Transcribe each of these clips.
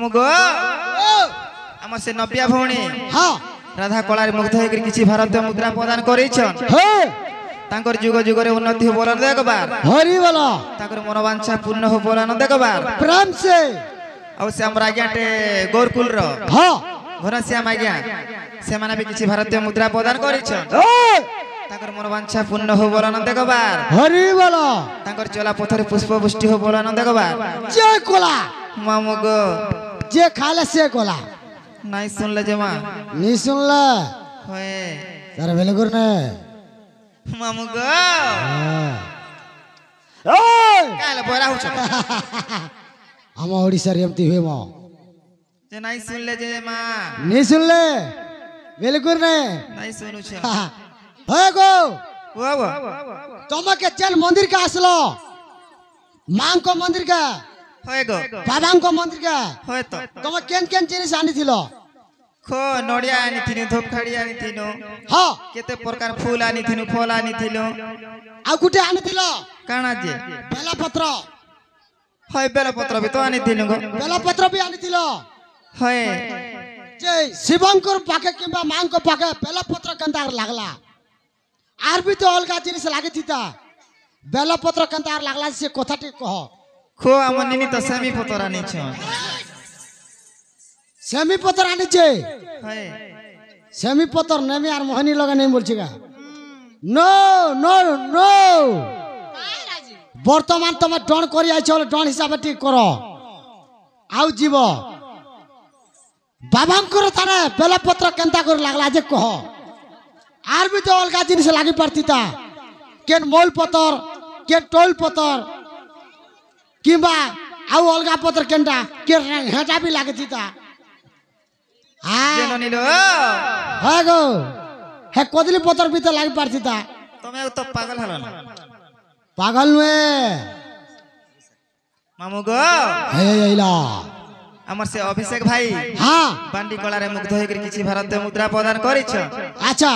मामू गो आम से नबिया भौणी हाँ राधा कलार मुग्ध होकर किसी भारतीय मुद्रा प्रदान करेछन तांकर जुग जुगरे उन्नति हो बोलन देखबार हरि बोला तांकर मनोवांछा पूर्ण हो बोलन देखबार प्रेम से और से हमरा आज्ञाटे गोरकुल रो हाँ घनश्याम आज्ञा से माने भी किसी भारतीय मुद्रा प्रदान करेछन तांकर मनोवांछा पूर्ण हो बोलन देखबार हरि बोला तांकर चला पथरे पुष्प वृष्टि हो बोलन देखबार जय कोला मामू गो जे खाले से कोला नहीं सुनले जमा नहीं सुनला होए तार बेलगुर ने मामू गो ओए काला बोरा हो छ हम ओडिसा रे एमती हुए मो जे नहीं सुनले जे मा नहीं सुनले बेलगुर ने नहीं सुनु छ हे गो वो वो तमके चल मंदिर का आसलो मां को मंदिर का होए गो बाबा को मंदिर का होए तो तम केन केन जिनिस आनी थिलो खो नडिया आनी थिनु धूपखाड़ी आनी थिनु हां केते प्रकार फूल आनी थिनु फल आनी थिनु आ गुटे आनी थिलो काना जे बेला पत्र होए बेल पत्र भी तो आनी थिनु गो बेला पत्र भी आनी थिलो होए जे शिवंकर पाके किंबा मां को पाके बेला पत्र कंदार लागला आर भी तो अलगा जिनिस लागे थिता बेला पत्र कंदार लागला से कथाटी कह खो आम निनी तो सेमी पत्र आनी छ सेमी पत्र आनी छे होए सेमी पत्र नेमी आर मोहनी लगा नहीं बोलछिगा नो नो नो बर्तमान तुम डन करी आइछ डन हिसाब ठीक करो आउ जीव बाबांकर थाने बेला पत्र केनता कर लागला जे कह आर भी तो अलगा जिनिस लागी पारतीता केन मोल पत्र केन टोल पत्र किंबा आउ अलगा पत्र केनटा के हेटा भी लागे थीता जेनो निलो हां गो हे कोदली पत्र भी तो लागी पारतीता तमे तो पागल हलो ना पागल नुए मामू गो हे आइला हमर से अभिषेक भाई हां बांडी कला रे मुग्ध होकर किसी भारतीय मुद्रा प्रदान करिछ अच्छा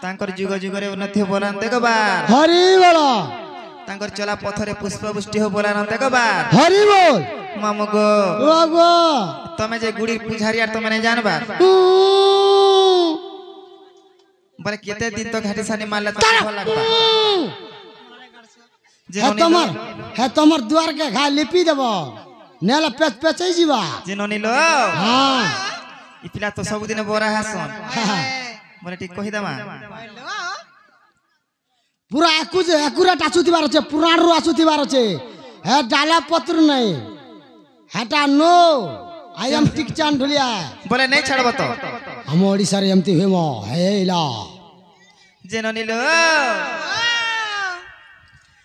तांकर जुग जुगरे उन्नति हो बोलन देखबार हरि बोल तांकर चला पथरे पुष्प वृष्टि हो बोलन देखबार हरि बोल मामू गो ओ गो तमे जे गुड़ी पुजारी आर तमे नहीं जानबा बोले केते दिन तो घाटी सानी मारले तो भल लागबा हे तमर द्वार के घा लिपि देबो नेला पेच पेचै जीवा जेनो निलो हां इ पिला तो सब दिन बोरा हासन बोले ठीक कहि दमा पूरा एकुरेट आसुथिबार छे पुराण रु आसुथिबार छे हे डाला पत्र नहीं हेटा नो आई एम टिकचान ढुलिया बोले नहीं छाड़बो तो हम ओडिसा रे एमती हेमो हेला जेनो निलो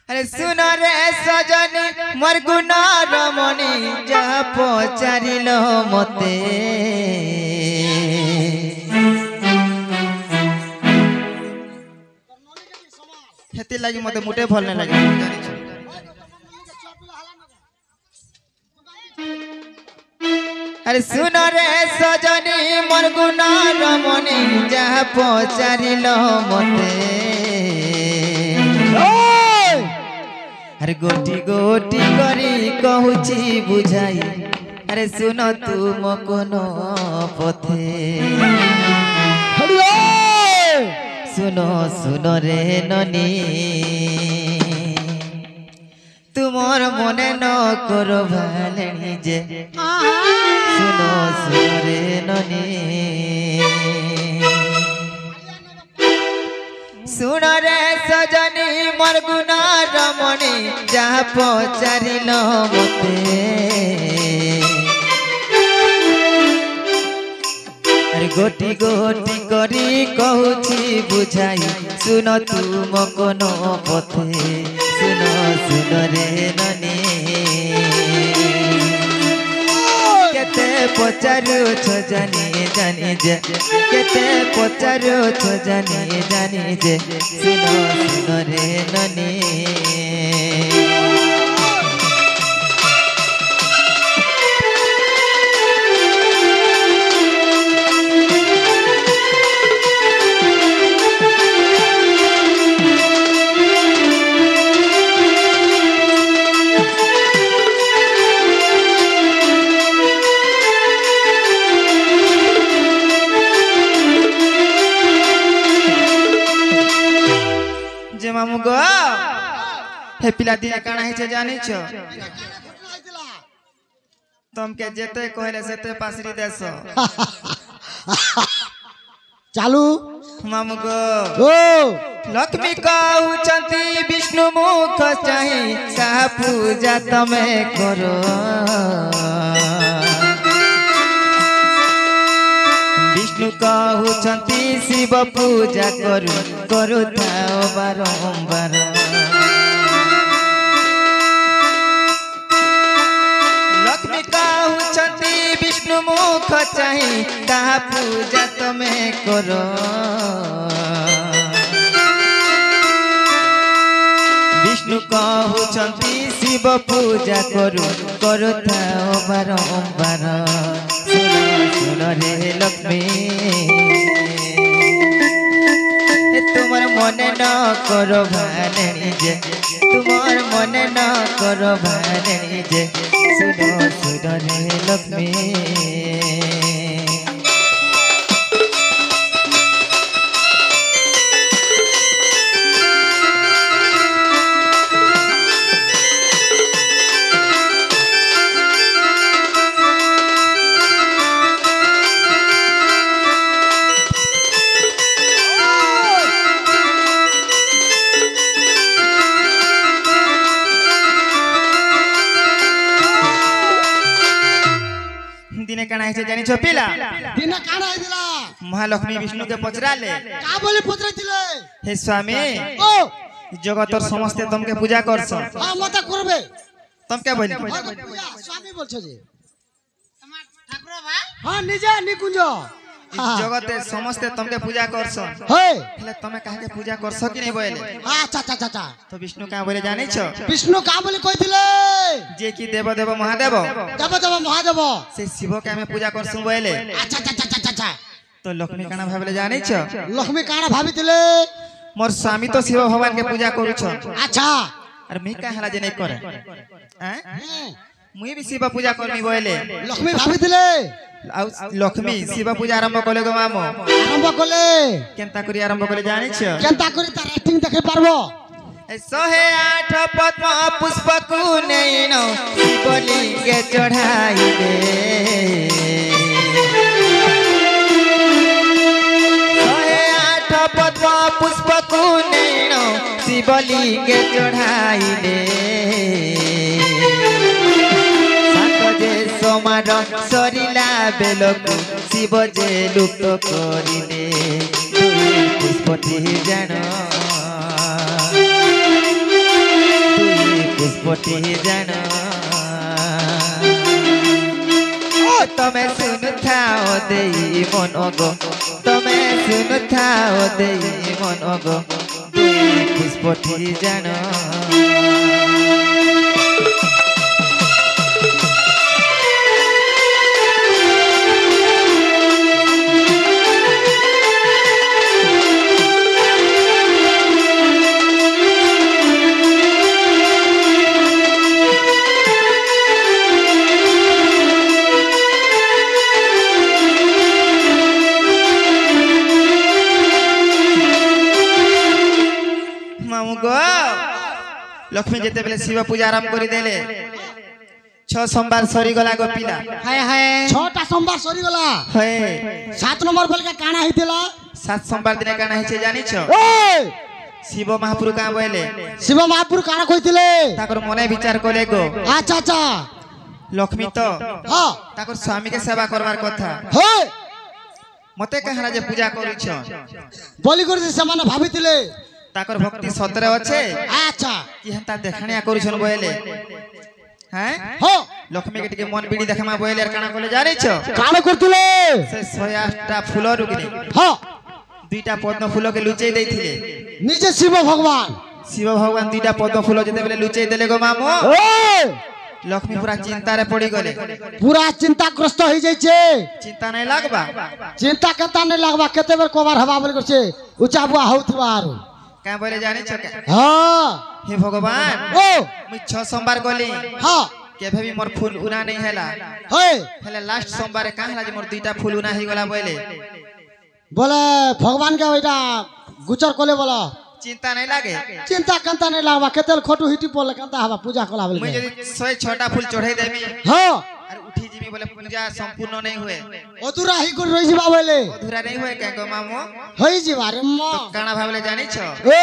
अरे सुनो रे सजनी मोर गुना रमणी जहा पचारिलो मते हेती लागि मते मुटे भल नै लागि जानि छ अरे सुनो रे सजनी मोर गुना रमणी जहा पचारिलो मते अरे गोटी गोटी करी कहूची बुझाई अरे सुनो तुम कोनो पथे सुनो सुनो रे ननी तुमर मने न करो भालेनी जे सुनो सुनो रे ननी सुन रे सजनी मोर गुना रमणी जहा पचारिलो मते अरे गोटी गोटी करी कहूची बुझाई सुनो तुम कोनो पथे सुनो सुनो रे ननी केते पचारू छ जानी जानी जे केते पचारू छ जानी जानी जे सुनो सुनो रे ननी हे पिला दिने काना है जानी छ तुमके जेते कहले सेते पासरी देस चालू मामू गो ओ लक्ष्मी कहउचंती विष्णु मुख चाहि का पूजा तमे करो विष्णु कहउचंती शिव पूजा करू करू थाओ बारंबार लक्ष्मी कहउचंती विष्णु मुख चाहि का पूजा तमे करो विष्णु कहउचंती शिव पूजा करू करू थाओ बारंबार सुन रे लक्ष्मी तुम्हार मने न करो भानेनी जे तुम्हार मने न करो भानेनी जे सुन रे लक्ष्मी दिने काना है जानी छो पिला दिने काना है दिला महालक्ष्मी विष्णु के पचरा ले का बोले पचरा दिले हे स्वामी ओ जगतर समस्त तुमके पूजा करछ हां मत करबे तुम क्या बोली स्वामी बोलछो जे तमार ठाकुर बा हां निजे निकुंज जगते समस्त तुमके पूजा करछ हे हेले तमे काहे के पूजा करछ कि नहीं बोले अच्छा अच्छा अच्छा तो विष्णु का बोले जानी छ विष्णु का बोले कहिथिले जे की देव देव महादेव देव देव महादेव से शिव के हमें पूजा करसु बोले अच्छा अच्छा अच्छा तो लक्ष्मी काना भाबले जानी छ लक्ष्मी काना भाबिथिले मोर स्वामी तो शिव भगवान के पूजा करू छ अच्छा अरे मी का हला जे नहीं करे हैं मुई भी शिव पूजा करमी बोले लक्ष्मी भाबिथिले लक्ष्मी शिव पूजा आरंभ कले गो मामो आरंभ कले केनता करी आरंभ कले जानी छ केनता करी तार एक्टिंग देखे पारबो 108 पद्म पुष्प को नैनो शिवलिंग चढ़ाई दे 108 पद्म पुष्प को नैनो शिवलिंग चढ़ाई दे जे समार सरिला बेलकु शिव जे लुप्त करिले पुष्पटी जान पुष्पटी जान तमे सुन थाओ देई मन गो तमे सुन थाओ देई मन गो पुष्पटी जान लक्ष्मी जेते बेले शिव पूजा आरंभ करी देले 6 सोमवार सरी गला गो पिला हाय हाय 6टा सोमवार सरी गला हाय 7 नंबर बेल के काना हितेला 7 सोमवार दिने काना हिचे जानी छ ए शिव महापुरु का बोले शिव महापुरु काना कहिथिले ताकर मने विचार कोले गो अच्छा अच्छा लक्ष्मी तो हां ताकर स्वामी के सेवा करवार कथा हे मते कहरा जे पूजा करू छ बोली कर से माने भाबिथिले ताकर भक्ति सतरे अच्छे अच्छा कि हंता देखानिया करूछन बोले हैं हो लक्ष्मी के टिके मन बिड़ी देखमा बोले काना कोले जानी छ काना करथिले से 108टा फूल रुकनी हां 2टा पद्म फूल के लुचै दैथिले निजे शिव भगवान 2टा पद्म फूल जते बेले लुचै देले गो मामो ए लक्ष्मी पूरा चिंता रे पड़ी गले पूरा चिंताग्रस्त हो जाय छे चिंता नहीं लागबा चिंता कता नहीं लागबा केते बेर कोबार हवा बोल कर छे ऊंचा बुआ होथबा आरो का बोले जानी छ हां हे भगवान ओ मु 6 सोमवार गली हां केभे भी मोर फूल उना नहीं हैला हे हेले लास्ट सोमवार का हला जे मोर 2टा फूल उना ही गला बोले बोले भगवान का बेटा गुचर कोले बोला चिंता नहीं लागे चिंता कंता नहीं लागबा केतेल खोटू हिटी पड़ले कंता हवा पूजा कला मुई बेले जदी 106टा फूल चढ़ाई देबी हाँ और उठी जीवी बोले पूजा संपूर्ण नहीं हुए अधूरा ही गुण रही जीवा बोले अधूरा नहीं हुए क्या गो मामो होई जीवा रे म तो काना भाबले जानि छ ओ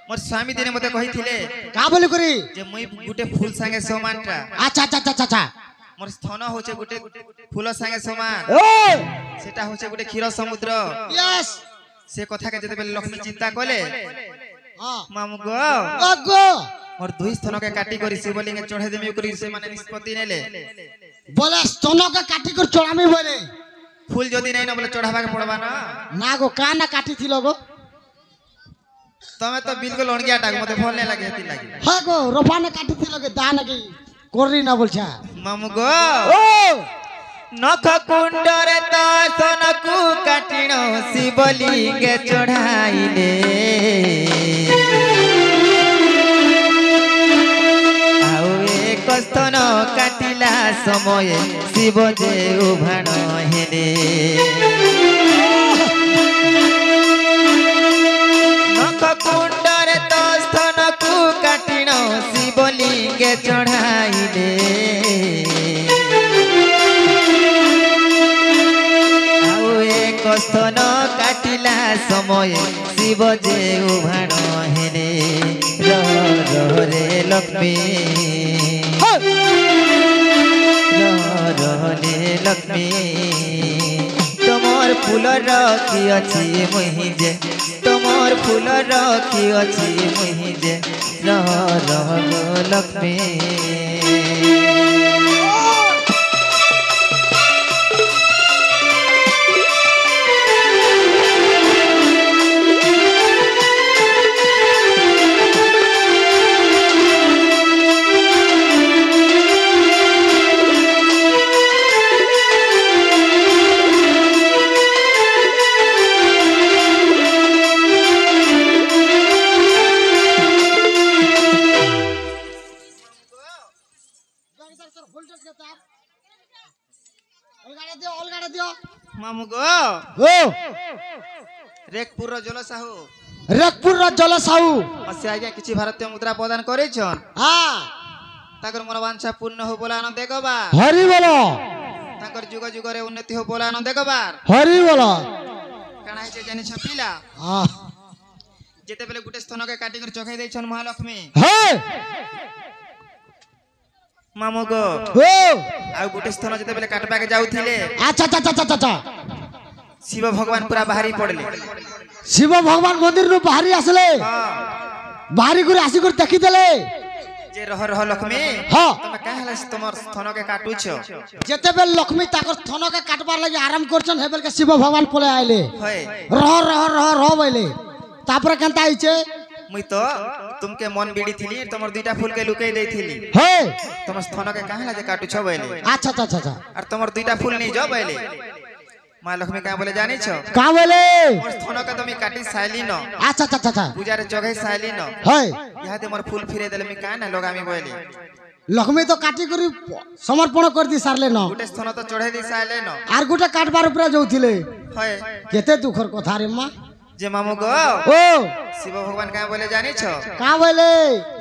मोर स्वामी दिने मते कहिथिले का बोली करी जे मुई गुटे फूल संगे समानटा अच्छा अच्छा अच्छा अच्छा मोर स्थन होचे गुटे फूल संगे समान ओ सेटा होचे गुटे क्षीर समुद्र यस से कथा के जते बेले लक्ष्मी चिंता कले हां मामू गो अगो मोर दुई स्थन के काटी करी शिवलिंग चढ़े देमी करी से माने निष्पत्ति नेले बोले स्तन का काटी कर चढ़ामी बोले फूल जदी नहीं न बोले चढ़ावा के पड़बा ना गो काना काटी थी लोगो तमे तो बिल्कुल अणगिया टाक मते भल नहीं लागे हती लागे हां गो रोपा ने काटी थी लोगे दान की कोरी ना बोलछा मामू गो ओ नख कुंडरे तो सोनकु काटिनो शिवलिंग चढ़ाइले आउ एक स्तन काटिला समय शिव जे उभाण हेले नख कुंडरे तो स्तनकु काटिनो शिवलिंग चढ़ाइले स्तन काटिला समय शिव जे उभाण हेले रह रे लक्ष्मी रह रे लक्ष्मी तमर फूल रखी अछि मुहि जे तमर फूल रखी अछि मुहि जे रह गो लक्ष्मी मामू गो ओ रेकपुर रो जल साहू रेकपुर रो जल साहू मसे आज्ञा किछि भारतीय मुद्रा प्रदान करे छन हां ताकर मनोवांछा पूर्ण हो बोला न देखबा हरि बोलो ताकर जुग जुग रे उन्नति हो बोला न देखबार हरि बोलो काना है जानि छपिला हां जेते बेले गुटे स्तन के काटी कर चखाई दै छन महालक्ष्मी हे मामू गो ओ आ गुटे स्तन जेते बेले काटबा के जाउथिले अच्छा अच्छा अच्छा अच्छा शिव भगवान पूरा बाहरी पड़ले शिव भगवान मंदिर नु बाहरी आसले हां बाहरी गुरे आसी गुरे देखि देले जे रह लक्ष्मी हां तमे काहे तमर स्तन के काटू छ जेते बेल लक्ष्मी ताकर थन के काटबार लागि आराम करछन हेबेल के शिव भगवान पले आइले होय रह बोले तापर केनता आइचे मुई तो तुमके मन बिड़ी थिली तमर दुईटा फूल के लुकाई देई थिली हे तमर स्तन के काहे लाजे काटू छ बैले अच्छा अच्छा अच्छा और तमर दुईटा फूल नहीं जो बैले मां लक्ष्मी का बोले जानी छ का बोले मोर स्तन के तुम काटी साइली न अच्छा अच्छा अच्छा पूजा रे जगह साइली न हे यहाँ ते मोर फूल फिरे देले मी का ना लगामी बोले लक्ष्मी तो काटी करी समर्पण कर दी सारले न गुटे स्तन तो चढ़े दी साइले न आर गुटे काटबार ऊपर जाउथिले होय केते दुखर कथा रे मां जे मामू गो ओ शिव भगवान का बोले जानी छ का बोले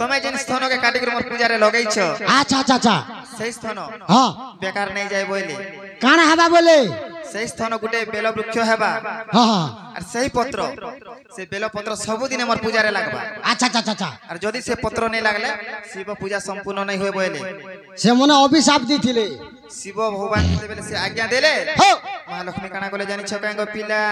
तमे जेन स्तन के काटी कर मोर पूजा रे लगई छ अच्छा अच्छा अच्छा सही स्तन हां बेकार नहीं जाय बोले काना हबा बोले सही स्थान गुटे बेल वृक्ष हेबा हां हां और सही पत्र से बेल पत्र सब दिन मोर पूजा रे लागबा अच्छा अच्छा अच्छा अच्छा और जदी से पत्र नहीं लागले शिव पूजा संपूर्ण नहीं होय बोले से मने अभिशाप दिथिले शिव भगवान के बेले से आज्ञा देले हो महालक्ष्मी काना कोले जानि छ कांगो पिला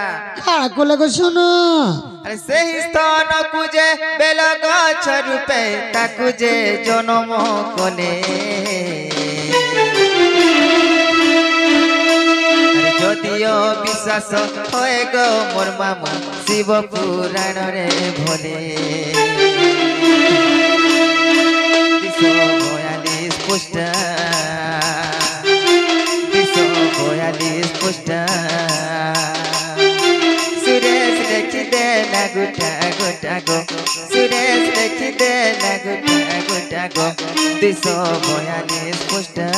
काना कोले को सुन अरे सही स्थान कुजे बेल गछ रूपे ताकु जे जन्म कोले যদিও বিশ্বাস হয়ে গো মোর মামু শিব পুরাণ রে ভোলে 242 পৃষ্ঠা 242 পৃষ্ঠা সুরেশ লেখি দে না গোটা গোটা গো সুরেশ লেখি দে না গোটা গোটা গো 242 পৃষ্ঠা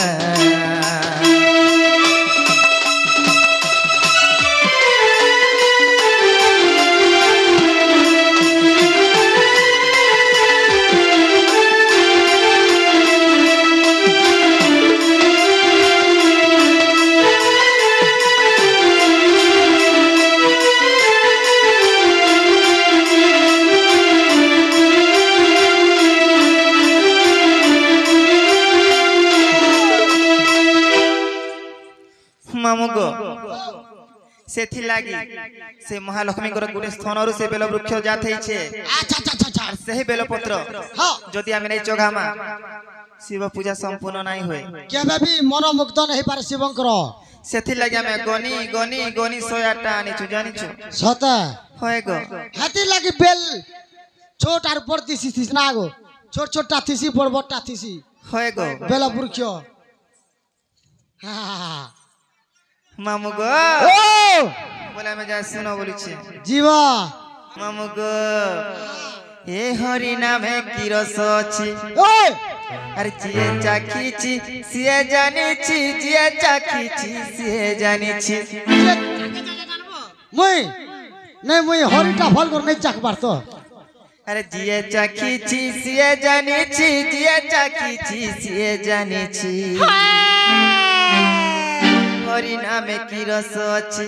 मामू गो सेथि लागी से महालक्ष्मी को गुटे स्थान से बेल वृक्ष जाते अच्छा से बेलपत्र हाँ जदि आम नहीं चघामा शिव पूजा संपूर्ण नहीं हुए केबे भी मनमुग्ध नहीं पारे शिवंकर सेथि लागी आम गनी गनी गनी 108 टा आनी छु जानी छु सते होय गो हाथी लागी बेल छोट आर बड़ दिसी थिस ना गो छोट छोटा थिसी बड़ बड़टा थिसी होय गो बेल वृक्ष हाँ मामू गो ओ बोला मैं जा सुनो बोली छे जीवा मामू गो ए हरि नामे की रस अछि ओए अरे जिए चाखीची सिए जानिची जिए चाखीची सिए जानिची मुई नहीं मुई हरिटा फल कर नहीं चाख बार तो अरे जिए चाखीची सिए जानिची जिए चाखीची सिए जानिची हरि नामे की रस अछि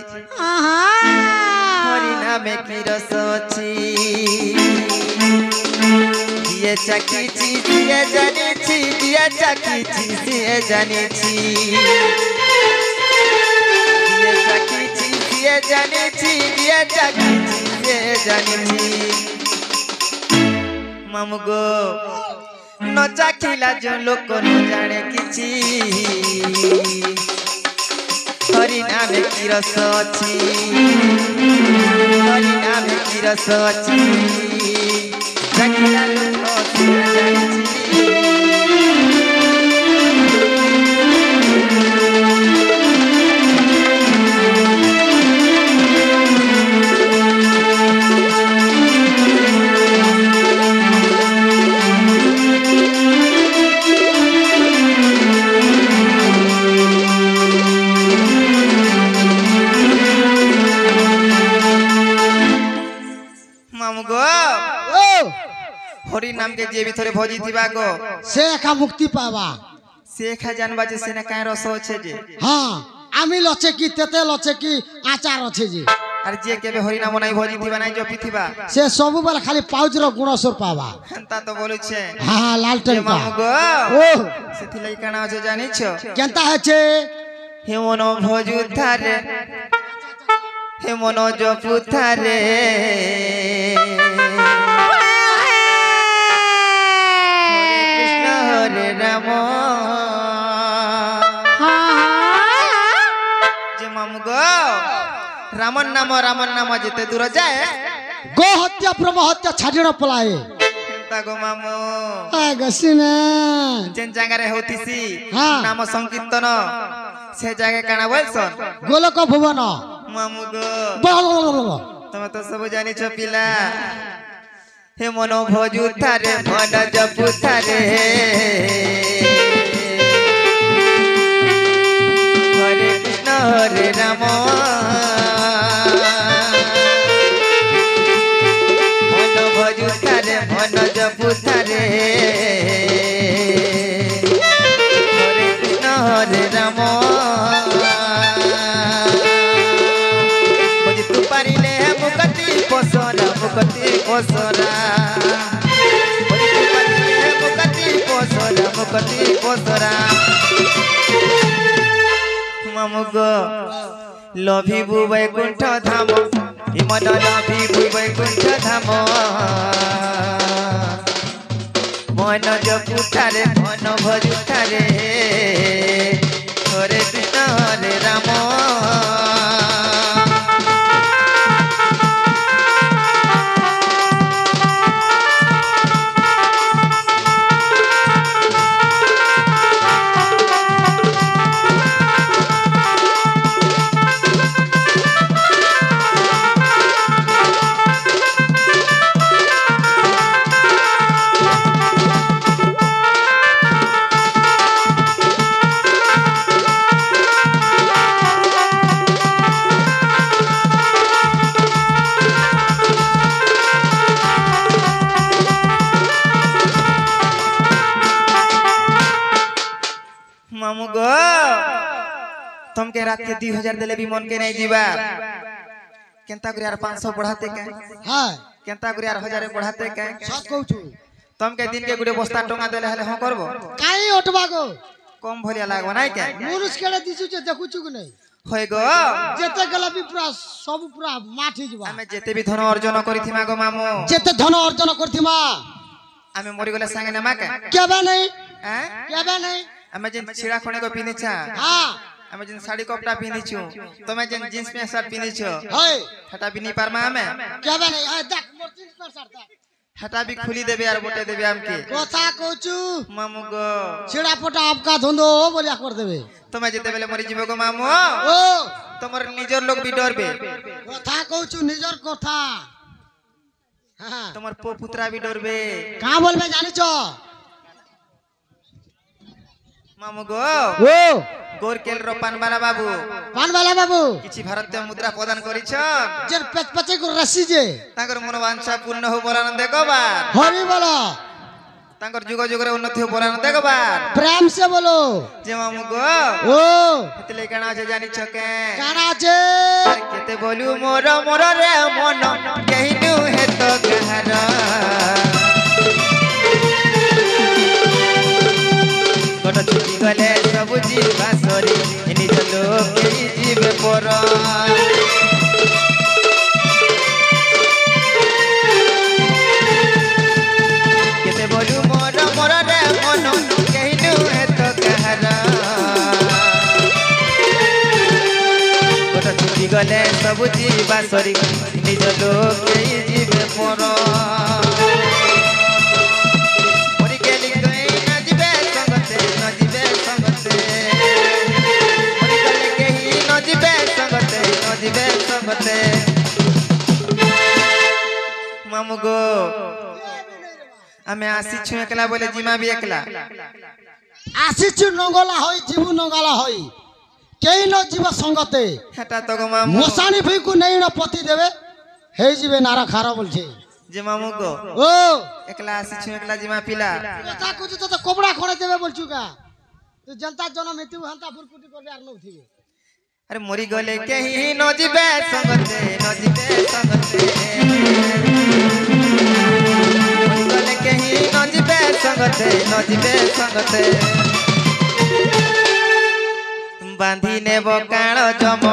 हरि नामे की रस अछि जिए चाखीची सिए जानिची जिए चाखीची सिए जानिची जिए चाखीची सिए जानिची जिए चाखीची सिए जानिची मामू गो न चाखिला जो लोक न जाने किछि हरि नामे की रस अछि हरि नामे की रस अछि चाखिला लोक न जानिछि हरि नाम के जे भी थोड़े भोजी थिबा गो से एका मुक्ति पावा से खा जानबा जे से ना काहे रस होछे जे हाँ आमिल अच्छे की तेतेल अच्छे की आचार अच्छे जी अरे जे केबे हरि नाम नाही भोजी थिबा नाही जपी थिबा से सब बेला खाली पाउज रो गुणस्वर पावा हंता तो बोलु छे हाँ लालटेन का मामू गो ओ सेथि लई काना होछे जानि छो केनता है छे हे मनो भोजु थारे हे मनो जपु थारे हरे राम जे मामू गो रामन नाम जेते दूर जाए गो हत्या प्रम हत्या छाडिन पलाए केनता गो मामू आ गसिना जेन जगह रे होतिसी हाँ। नाम संकीर्तन से जगह काना बोलसन गोलक भुवन मामू गो बा तमे तो सब जानि छ पिला हे मनो भोजु थारे मन जपु थारे हरे कृष्ण हरे राम मन भोजु थारे मन जपु थारे हरे कृष्ण हरे राम भोजी तू पारिले मुक्ति पोसरा मुक्ति पोसरा मुक्ति पोसरा मामू गो लभिबु वैकुंठ धाम हिमन लभिबु वैकुंठ धाम मन जपु थारे मन भजु थारे हरे कृष्ण हरे राम मामू गो तुमके रात के 2000 देले भी मन के नहीं जीवा केनता कर यार 500 बढ़ाते के हाँ केनता कर यार 1000 बढ़ाते के सत कहू छु तुमके दिन के गुडे बस्ता टंगा देले हले हां करबो काई ओटबा गो कम भलिया लागबो नाही के मुरुस केले दिसु जे देखु छु कि नहीं হই গো যেতে গেলে বি পুরা সব পুরা মাটি ଯିବା আমি যেতে বি ধন অর্জন করিথিমা গো মামু যেতে ধন অর্জন করথিমা আমি মরি গলে সাঙ্গে নেমা কে কেবে নাই হ্যাঁ কেবে নাই আমি যেন ছিড়া খনে গো পিনিছা হ্যাঁ আমি যেন শাড়ি কপড়া পিনিছু তুমি যেন জিন্স প্যান্ট শার্ট পিনিছ হই হেটা পিনি পারমা আমি কেবে নাই আয় দেখ মোর জিন্স প্যান্ট শার্ট দেখ হেটা বি খুলি দেবে আর বটে দেবে আমকে কথা কইছু মামু গো ছিড়া ফটা আপকা ধন্দো বলিয়া কর দেবে তুমি যেতে বেলে মরি ଯିବ গো মামু ও তোমার নিজর লোক বি ডরবে কথা কইছু নিজর কথা হ্যাঁ তোমার পো পুত্রা বি ডরবে কা বলবে জানিছ মামু গো ও গোরকেল র পানবালা বাবু পানবালা বাবু কিছু ভারতীয় মুদ্রা প্রদান করিছ যে পেচ পেচে করে রাশি যে তাঙ্কর মনোবাঞ্ছা পূর্ণ হো বলান দেখবার হরি বলো তাঙ্কর যুগ যুগরে উন্নতি হো বলান দেখবার প্রেম সে বলো যে মামু গো ও হেতলে কেন আছে জানিছ কে কানা আছে কেতে বলু মোর মোর রে মন কেহিনু হেত কাহার গট ছুটি গলে সবু জীবা সরি নিজ লোক কেহি জীবে পর কেতে বলু মোর মোর রে মন কেহিনু হেত কাহার গট ছুটি গলে সবু জীবা সরি নিজ লোক কেহি জীবে পর মরি গেলি কই না জিবে সঙ্গতে ন জিবে সঙ্গতে মরি গলে কেহি ন জিবে সঙ্গতে ন জিবে সঙ্গতে মামু গো আমি আসিছু একলা বলে জিমা বি একলা আসিছু নঙ্গলা হই জীবু নঙ্গলা হই কেই ন জীব সঙ্গতে হেটা তো গো মামু মশানি ভিকু নেই না পতি দেবে হেই জিবে নারা খারা বলছে যে মামু গো ও একলা আসিছু একলা জিমা পিলা কথা কইছু তো কপড়া খড়ে দেবে বলছু কা তুই জনতা জনম হেতু হান্তা ফুরকুটি করবে আর নউথিবে আরে মরি গলে কেহি ন জিবে সঙ্গতে ন জিবে সঙ্গতে মরি গলে কেহি ন জিবে সঙ্গতে ন জিবে সঙ্গতে বাঁধি নেব কাল জম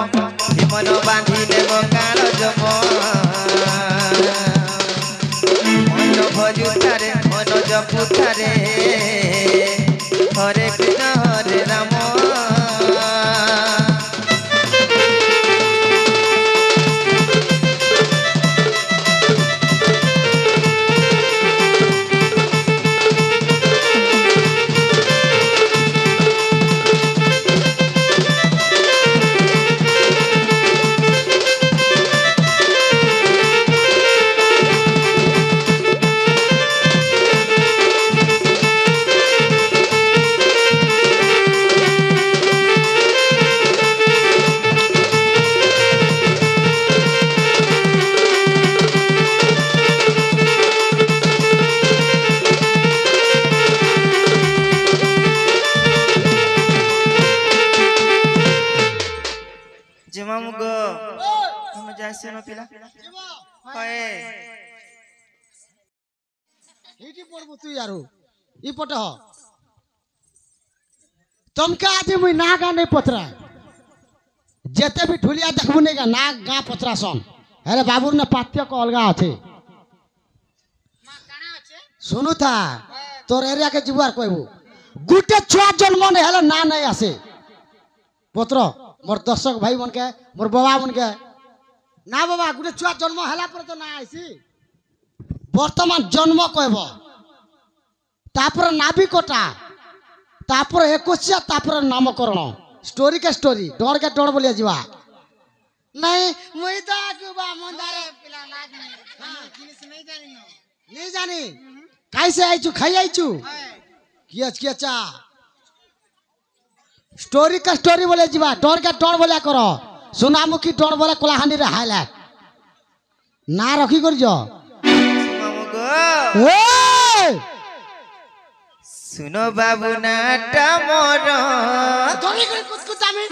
মন বাঁধি নেব কাল জম মন ভজুতারে মন জপুতারে হরে কৃষ্ণ হরে রাম যে মামু গো আমি যাইছি না পিলা হয় হিটি পড়বো তুই আরো ই পট হ তমকা আজ মুই না গা নেই পতরা যেতে বি ঠুলিয়া দেখবু নেই গা না গা পতরা সন আরে বাবুর না পাত্য ক অলগা আছে শুনু থা তোর এরিয়াকে ଯିବୁ আর কইবু গুটে ছুয়া জন্ম নে হেলে না নাই আসে পত্র মোর দর্শক ভাই মনকে মোর বাবা মনকে না বাবা গুটে ছুয়া জন্ম হেলা পরে তো না আইছি বর্তমান জন্ম কইব তারপরে নাবিকটা তারপরে একুশিয়া তারপরে নামকরণ স্টোরি কে স্টোরি ডর কে ডর বলিয়া যাওয়া নাই মুই তো আগুবা মন্দারে পিলা লাগ নাই জিনিস নাই জানি नहीं जानी कैसे आईचू खाई आईचू किया चा स्टोरी का स्टोरी बोले जीवा डर का डर बोले करो सोनामुखी डर बोले कोलाहांडी रे हाईलाइट ना रखी कर जो মামু গো सुनो बाबू नाटा मोर धरी कर कुतकुतामी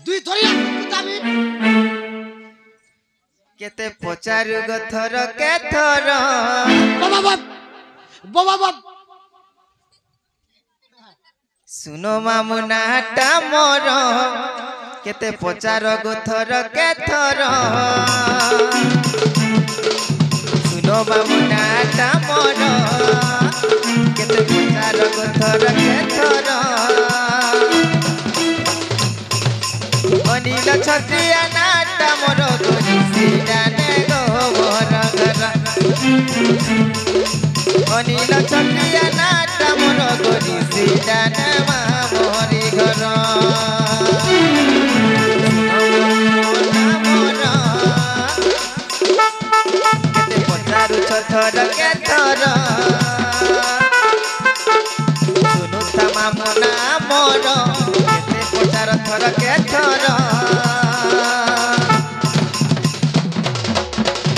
दुई धरी कुतकुतामी केते पचारु गथर के थर बाबा बाबा सुनो मामू नाटा मोर केते पचार गोथर केथर सुनो बामुना मोर केते पचार गोथर केथर अनिल छत्रिया नाटा मोर गोरी सीडाने गो मोर घर अनिल छत्रिया नाटा मोर गोरी सीडाने मा मोरी घर केते पचारु छथर केथर सुनु तमा मुना मोर केते पचार थर केथर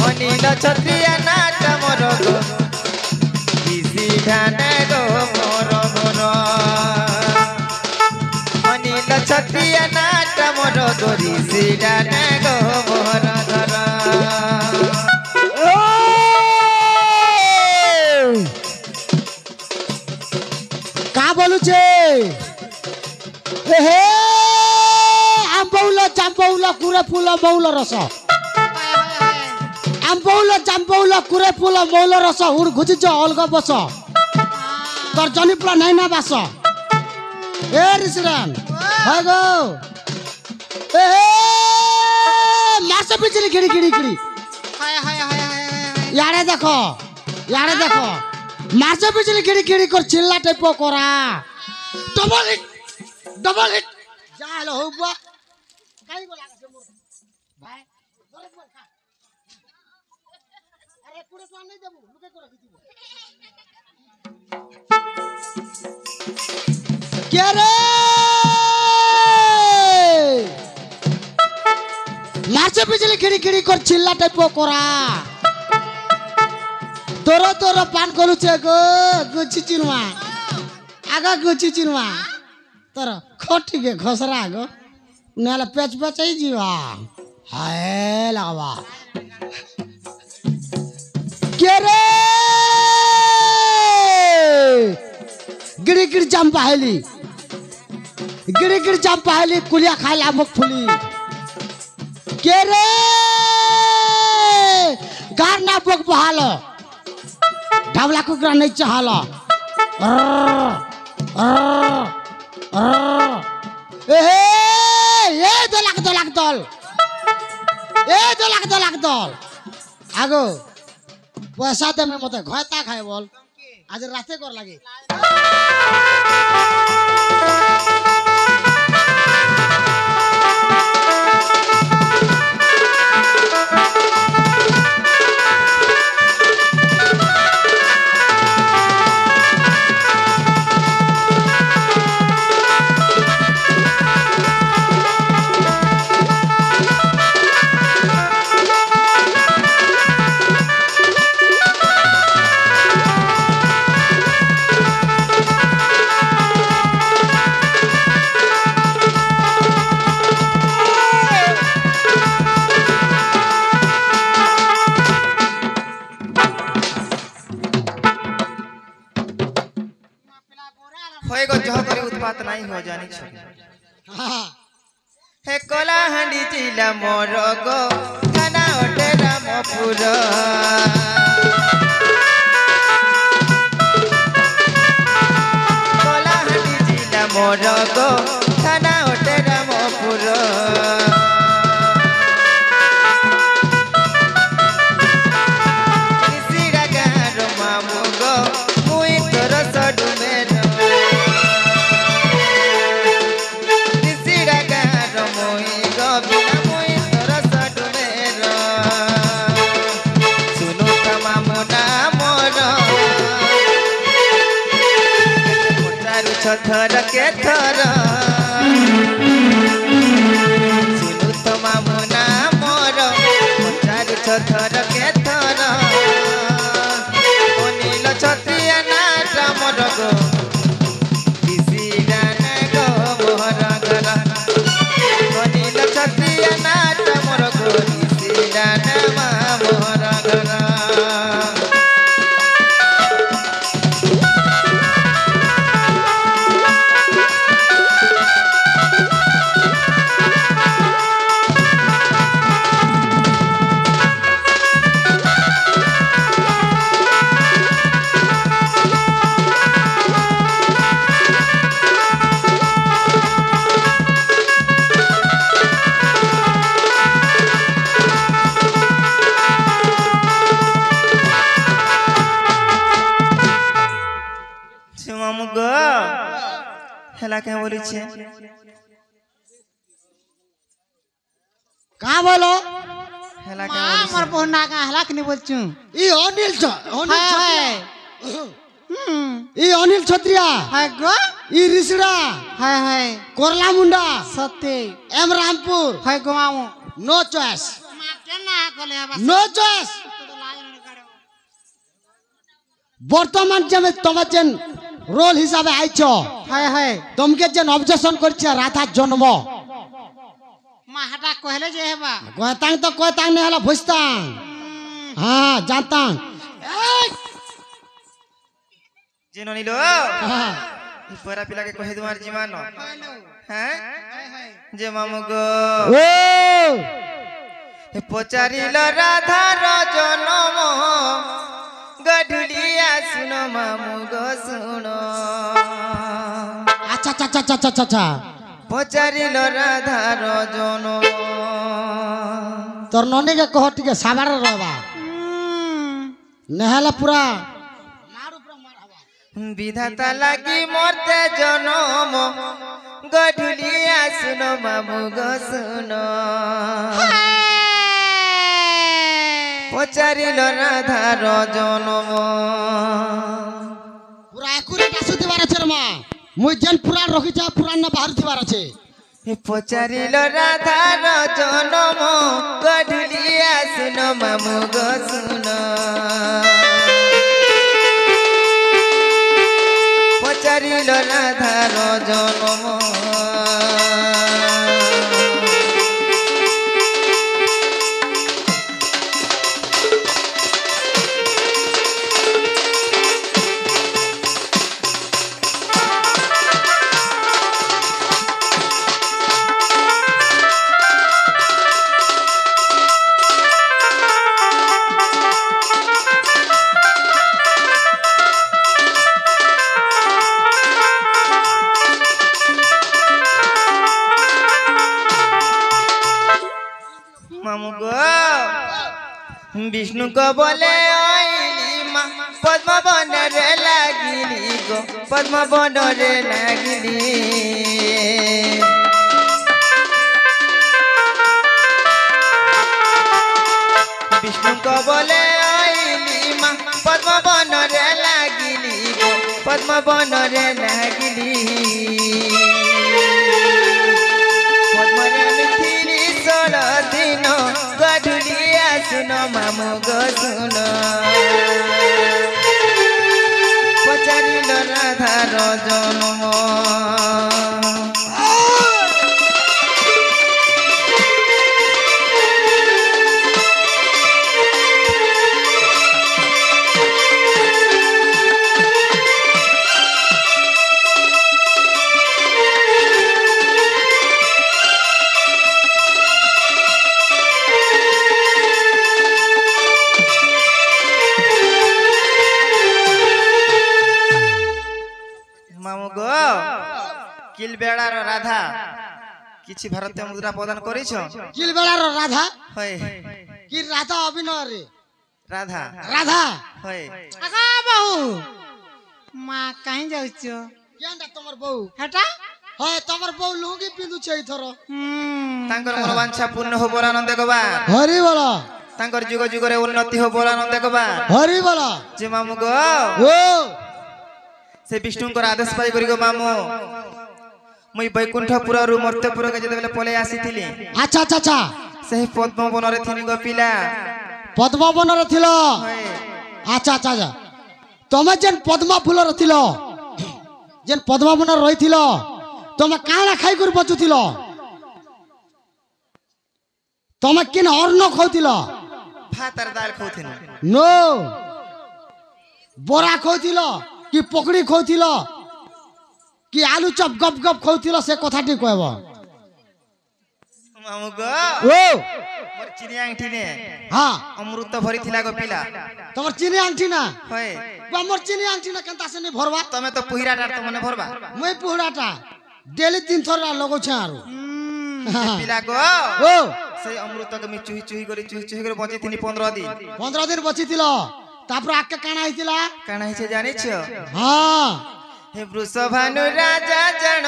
अनिल छत्रिया नाटा मोर गो सीधाने गो मोर घर अनिल छत्रिया नाटा मोर गोरी सीधाने गो मोर घर का बोलू छे हे आंबौल चांबौल कुरे फूल मौल रस आंबौल चांबौल कुरे फूल मौल रस हुड़ घुचिच अलग बस तोर जनी पुला नहीं ना बास ए ऋषिराम हाय गो ए मास बिजली गिड़ी गिड़ी गिड़ी यारे देखो मास बिजली गिड़ी गिड़ी कर चिल्ला टाइप करा डबल हिट जा हेलो हो बुआ काई को लागे मोर भाई बरोबर खा अरे कुड़े तो नहीं देबू लुके को रखी दिबो के रे मास बिजली गिड़ी गिड़ी कर चिल्ला टाइप करा तोर पान करू छे गो गुची चिनवा आगा गुची चिनवा तर खोटी के घसरा गो नेला पेच पेचई जीवा हाय लावा के रे गिड़ी गिड़ी चंपा हेली कुलिया खाइला मुखफुली के रे गार ना पक बहालो ढावला कुकरा नहीं चाहला दो लाख दल आगो पैसा दे में मते घयता खाए बोल आज राते कर लागे उत्पात नहीं हो जानी हे कोला हंडी जिला मोर गो थाना ओटे रामपुर कोला हंडी जिला मोर गो थाना ओटे रामपुर सिरा गार मामू गो मुई तोर सडु मेरो छथर के थर सुनु तो मामुना मोर चारु छथर के थर अनिल छत्रिया नाटा मोर गो सीडाने गो मोहर घर अनिल छत्रिया नाटा मोर गो सीडाने मा मोहर घर মামু গো হেলা কে বলিছে का बोलो হেলা কে मां मोर पहुना का हला के नहीं बोलचू ई अनिल हाय हाय ई अनिल छत्रिया हाय गो ई रिसड़ा हाय हाय कोरला मुंडा सत्य एम रामपुर हाय गोमाऊ नो चॉइस मां केना कोले बस नो चॉइस বর্তমান যে তোমার যে রোল হিসাবে আইছো हाय हाय তোমাকে যে অবজেকশন করছে রাধার জন্ম मां हटा कहले जे हेबा কয়তাং তো কয়তাং নে হলা ভুস্তাং হ্যাঁ জানতাং জিনো নিলো এই পরা পিলা কে কহে তোমার জীবন হ্যাঁ যে মামু গো ও এ পচারিল রাধার জনম গধুলিয়া শুনো মামু গো শুনো আচ্ছা আচ্ছা আচ্ছা আচ্ছা আচ্ছা পচারিল রাধার জনম তোর ননীকে কহ টিকে সাবারে রবা নেহালা পুরা বিধাতা লাগি মরতে জনম গধুলিয়া শুনো মামু গো শুনো পচারিল রাধার জনম পুরা একুরেট আসু দিবার আছে রে মা মুই যেন পুরা রখিছা পুরান না বাহার দিবার আছে পচারিল রাধার জনম গধুলিয়া শুনো মামু গো শুনো পচারিল রাধার জনম মামু গো বিষ্ণু গো বলে আইলি মা পদ্ম বনরে লাগিলি গো পদ্ম বনরে লাগিলি বিষ্ণু গো বলে আইলি মা পদ্ম বনরে লাগিলি গো পদ্ম বনরে লাগিলি পদ্মরে মিথিলি 16 দিন গধুলিয়া শুনো মামু গো শুনো পচারিল রাধার জনম মামু গো কিল বেড়ার রাধা কিছু ভারতীয় মুদ্রা প্রদান করেছ কিলবেলার রাধা হয় কি রাধা অভিনয় রে রাধা রাধা হয় আগা বাহু मां कहीं जाउचो কেনটা তোমার বউ हटा হয় তোমার বউ লুঙ্গি পিন্ধুছে এইথর তাঙ্কর মনোবাঞ্ছা পূর্ণ হো বরানন্দ গবা হরি বল তাঙ্কর যুগ যুগরে উন্নতি হো বরানন্দ গবা হরি বল যে মামু গো ও से विष्णुଙ୍କର आदेश पाई करी गो मामू मुई बैकुंठपुर रु मर्त्यपुर के जते बेले पले आसीथिली আচ্ছা আচ্ছা আচ্ছা सही पद्मवन रे थिनी गो पिला পদ্মবনরে ছিল হয় আচ্ছা আচ্ছা আচ্ছা তুমি যেন পদ্মা ফুলর ছিল যেন পদ্মবনর রইছিল তুমি কাଣା খাই করে বচুছিল তুমি কেন অন্ন খাউছিল भात और दाल खाउथिन নো বড়া খাউছিল কি পকড়ি খাউছিল কি আলু চপ গপ গপ খাউছিল সে কথাটি কইব मामू गो ও मोर चिनी आंठी ने হ্যাঁ अमृत भरी थिला गो पिला তোমার চিনি আংটি না होय আমার চিনি আংটি না কেন তাসে নি ভরবা तमे तो पुहिरा डार तो मने भरबा মই পুহড়াটা ডেলি 3 থর লগোছে আরো पिला गो ও सही अमृत के मी चुही चुही करी बचे थिनी 15 दिन 15 দিন বচিছিল তারপর আকে কানা হইছিল काना हिचे जानि छियो হ্যাঁ हे वृषभानु राजा जन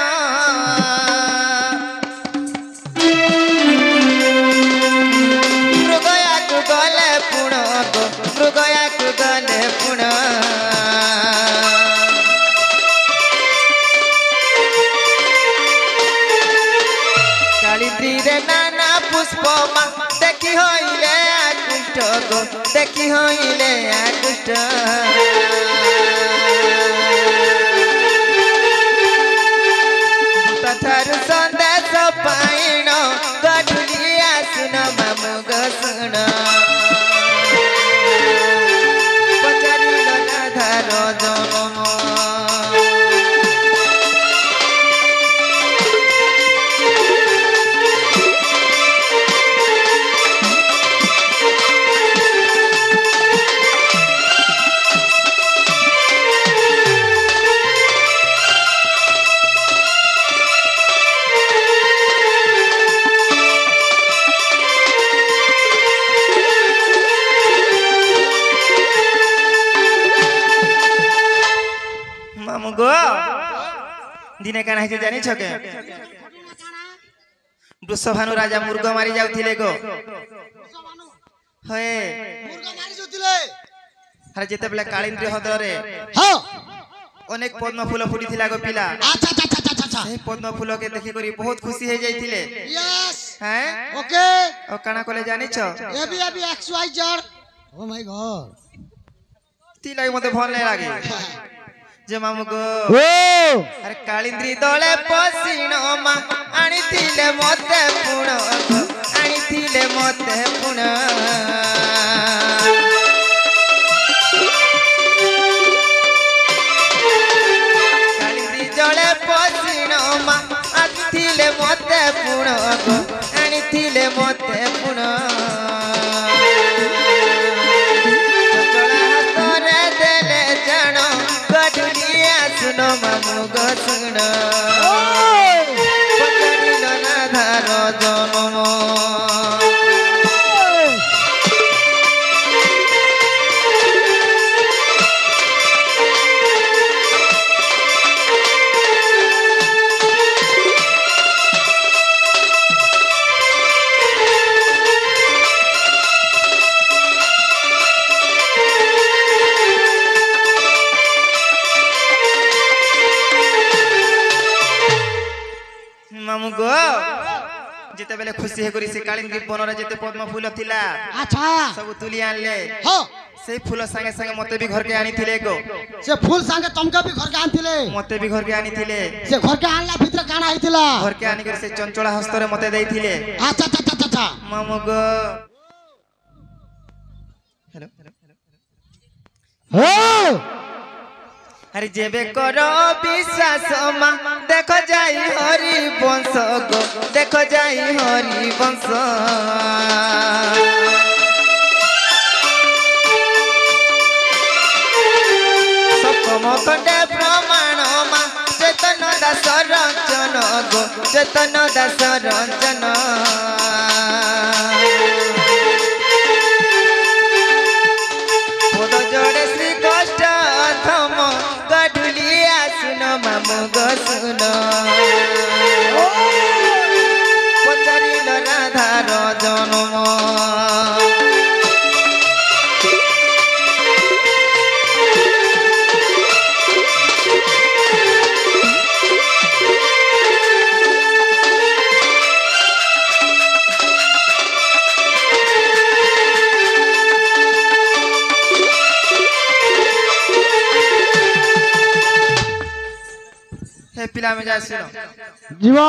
मृगया को गले पुण मृगया को गले पुण कालिंदी रे नाना पुष्प देखी होइले आकुष्ट गो देखी होइले आकुष्ट तथारु संदेश पाइण गढुली आसुन मामु गसुन पचारिल आधार जनम दिने काना है जानी छके वृषभानु राजा मुर्ग मारी जाउथिले गो होए मुर्गा मारी जोतिले अरे जेते बेले कालिंदी हदर रे हां अनेक पद्म फूल फुटी थिला गो पिला अच्छा अच्छा अच्छा अच्छा से पद्म फूल के देखि करी बहुत खुशी हे जाइथिले यस हैं ओके ओ काना कोले जानी छ A B X Y Z oh my god तिलाई मते भल नै लागे जे मामु गो ओ अरे कालिंदी दले पसिण मा आनी थिले मते पुण आनी थिले मते पुण कालिंदी जले पसिण मा आनी थिले मते पुण आनी थिले मते पुण चला हातरे देले जानो सुन मामु गसुन पचारिल आधार जनम मामु गो जेते बेले खुशी हे करी से कालिंदी बनरे जेते पद्म फूल थिला अच्छा सब तुली आनले हो से फूल संगे संगे मते भी घर के आनी थिले गो से फूल संगे तुमके भी घर के आनथिले मते भी घर के आनी थिले से घर के आनला भीतर काना आइथिला घर के आनी कर से चंचला हस्तरे मते देई थिले अच्छा अच्छा अच्छा अच्छा मामु गो हेलो हो अरे जेबे करो विश्वास मा देखो जाई हरि वंश गो देखो जाई हरि वंश सप्तम खंडे प्रमाण मा चेतन दास रंजन गो चेतन दास रंजन पद जोड़े श्री कष्ट थम गढुली आसुन मामु गसुन पचारिल आधार जनम हे पिला में जा सुनो जीवा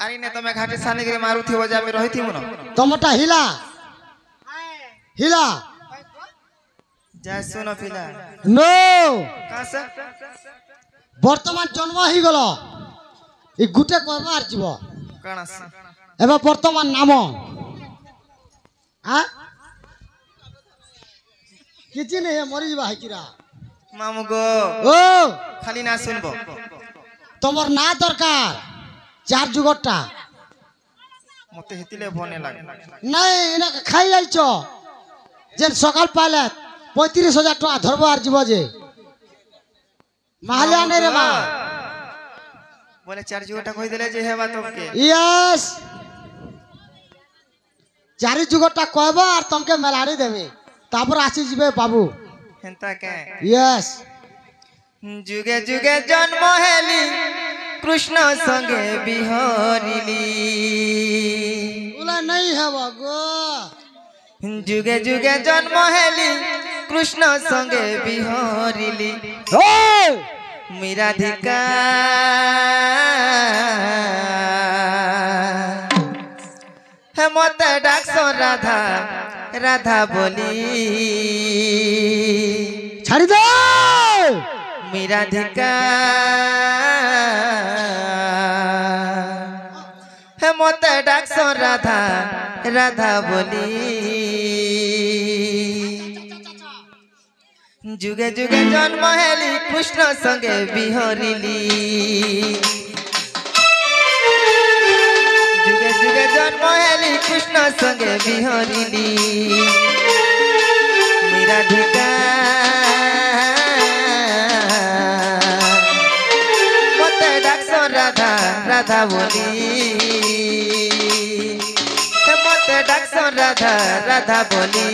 अरे ने तमे घाटे साने के मारू थी वजा में रही थी मुनो टमाटा हिला हिला जा सुनो पिला नो का से वर्तमान जन्म ही गलो ई गुटे कहबार जीव काना से एबे वर्तमान नाम आ किछि नहीं है मरी जीवा है किरा मामू गो ओ खाली ना सुनबो তোমার না দরকার চার যুগটা মতে হেতিলে ভনে লাগে নাই এনা খাই যাইছ যে সকাল পাইলে ৩৫,০০০ টাকা ধরবো আর যাব যে মাহালিয়া নেই রে মা বলে চার যুগটা কই দিলে যে হেবা তোকে ইয়েস চারি যুগটা কইব আর তোমাকে মেলাড়ি দেবে তারপর আসি যাবে বাবু হেনতা কে ইয়েস যুগে যুগে জন্ম হেলি কৃষ্ণ সঙ্গে বিহরিলি বলে নেই হব গো যুগে যুগে জন্ম হেলি কৃষ্ণ সঙ্গে বিহরিলি মীরাধিকা হে মতে ডাকছ রাধা রাধা বলি ছাড়ি দে মীরাধিকা হে মতে ডাকছ রাধা রাধা বলি যুগে যুগে জন্ম হেলি কৃষ্ণ সঙ্গে বিহরিলি যুগে যুগে জন্ম হেলি কৃষ্ণ সঙ্গে বিহরিলি মীরাধিকা মতে ডাকছ রাধা রাধা বলি মতে ডাকছ রাধা রাধা বলি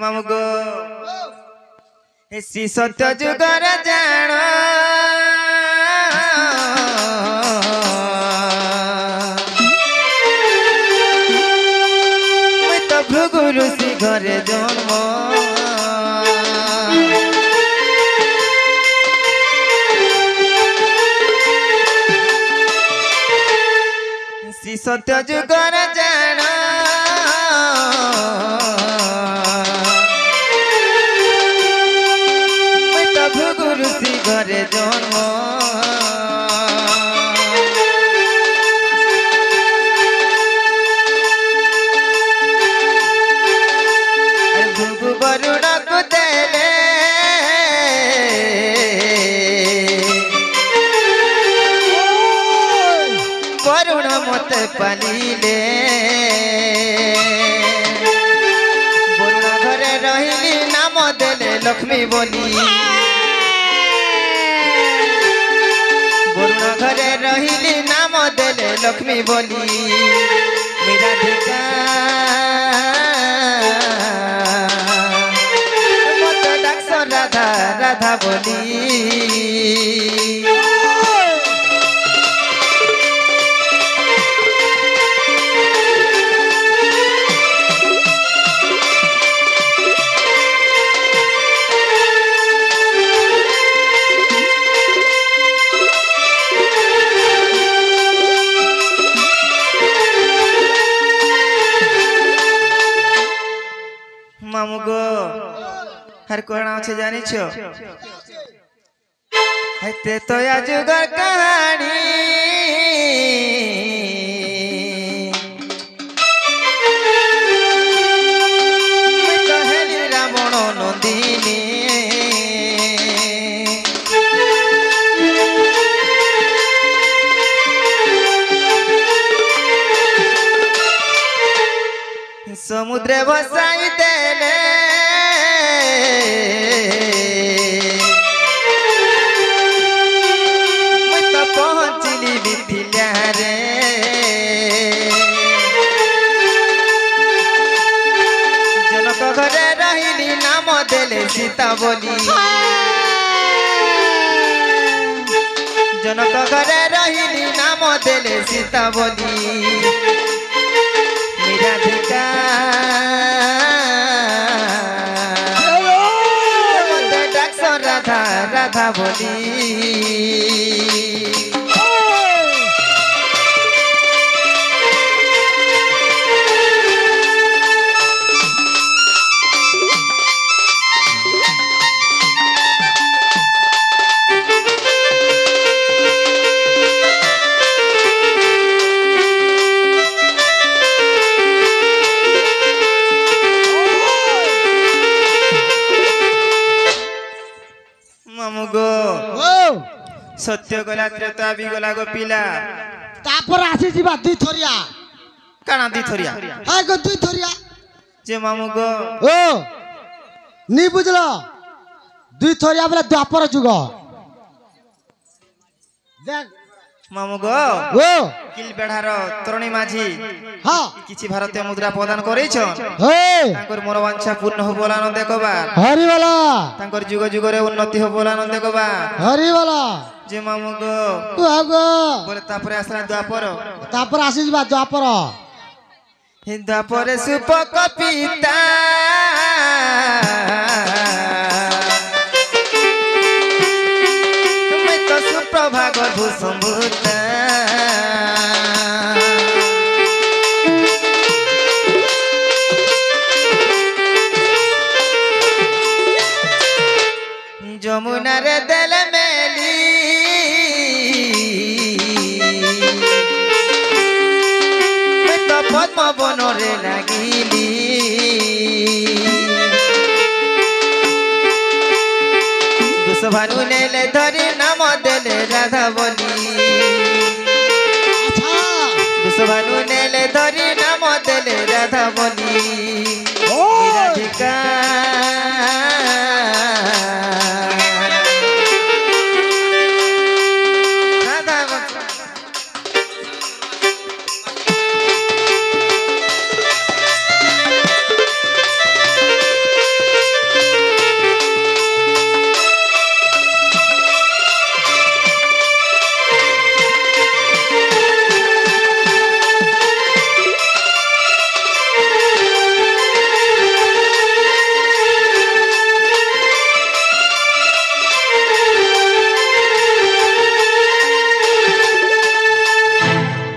মামু গো শ্রী সত্য যুগর জাণ মুই তো ভৃগু ঋষি ঘরে জন্ম শ্রী সত্য যুগর জাণ ভৃগুরুষি ঘরে জন্ম ভৃগু বরুণକୁ দেলে বরুণ মতে পালিলে বরুণ ঘরে রহিলি নাম দেলে লক্ষ্মী বলি বরুণ ঘরে রহিলি নাম দেলে লক্ষ্মী বলি মীরাধিকা মতে ডাকছ রাধা রাধা বলি মামু গো আর কোন আছে জানিছ হেতে তো যুগর কাহানি হেলি রাবণ নন্দিনী সমুদ্রে ভসাই দেলে মুই তো পৌঁছিলি মিথিলারে জনক ঘরে রহিলি নাম দেলে সীতা বলি জনক ঘরে রহিলি নাম দেলে সীতা বলি মীরাধিকা ডাকছ রাধা রাধা বলি সত্য গলা ত্রেতা বি গলা গো পিলা তারপরে আসি যা দুই থরিয়া কানা দি থরিয়া হ্যাঁ গো দুই থরিয়া যে মামু গো ও নি বুঝল দুই থরিয়া বলে দ্বাপর যুগ দেখ মামু গো ও কিল বেড়ার তরণী মাঝি হ্যাঁ কিছু ভারতীয় মুদ্রা প্রদান করেছ হে তাঙ্কর মোর বাঞ্ছা পূর্ণ হব বলে আনন্দ কবার হরিবালা তাঙ্কর যুগ যুগরে উন্নতি হব বলে আনন্দ কবার হরিবালা যে মামু গো ও গো বলে তারপরে আসলা দ্বাপর তারপরে আসি যা দ্বাপর দ্বাপরে সুপক পিতা তুমি তো সুপ্রভাগ ভূসম্ভূতা যমুনার দেল মেলি তো পদ্ম বনরে লাগিলি দুঃখভানু নেলে ধরি নাম দেলে রাধা বলি আচ্ছা দুঃখভানু নেলে ধরি নাম দেলে রাধা বলি ও রাধিকা রাধা বলি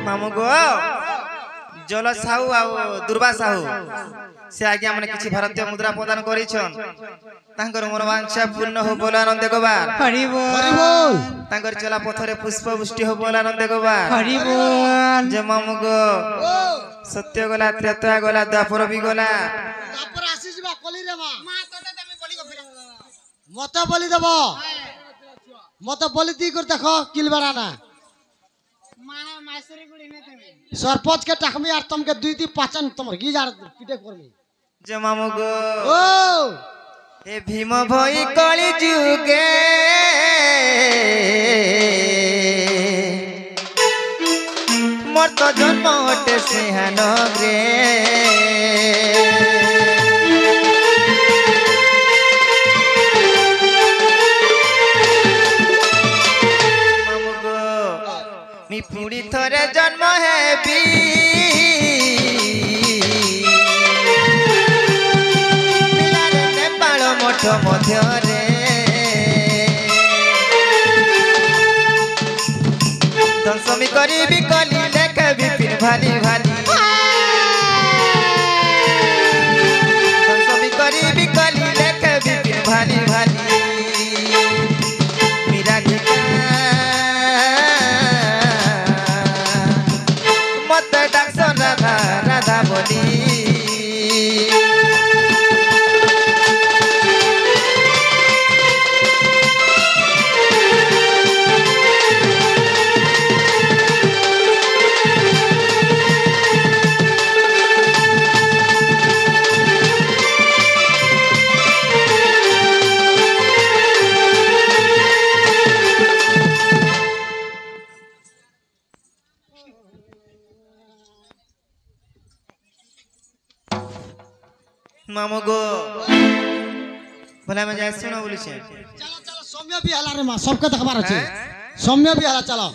মামু গো জল সাহু আউ দুর্বা সাহু সে আজ্ঞা মানে কিছু ভারতীয় মুদ্রা প্রদান করেছন তাঙ্কর মোর বাঞ্ছা পূর্ণ হব বলে আনন্দ কবার হরি বল হরি বল তাঙ্কর চলা পথরে পুষ্প বৃষ্টি হব বলে আনন্দ কবার হরি বল যে মামু গো ও সত্য গলা ত্রেতা গলা দ্বাপর বি গলা তারপরে আসি যা কলি রে মা মা তোতে তুমি বলি গো ফিরা মতে বলি দেব মতে বলি দি করে দেখো কিলবাড়া না মা মাইসরি গুড়ি নে তুমি सरपंच के टकमी और तुमके दुई दी पाचन तुम की जार पिटे करमी যে মামু গো ओ এ ভীম ভই কলি যুগে মোর তো জন্ম হটে সিংহানগরে মামু গো মি পুড়ি থরে জন্ম হেবি পিলারে নেপাଳ মঠ ମଧ୍ୟରେ দশমী କରିବି କଲି ଲେଖେ ବିପିନ ଭାଲି ଭାଲି দশমী କରିବି କଲି ଲେଖେ ବିପିନ ଭାଲି ଭାଲି মিরাধিকা মতে ডাকছ রাধা রাধা বলি मामू गो भला में जाए सुनो बोली छे चलो चलो सौम्य भी हला रे मां सबके देखबार আছে सौम्य भी हला चलो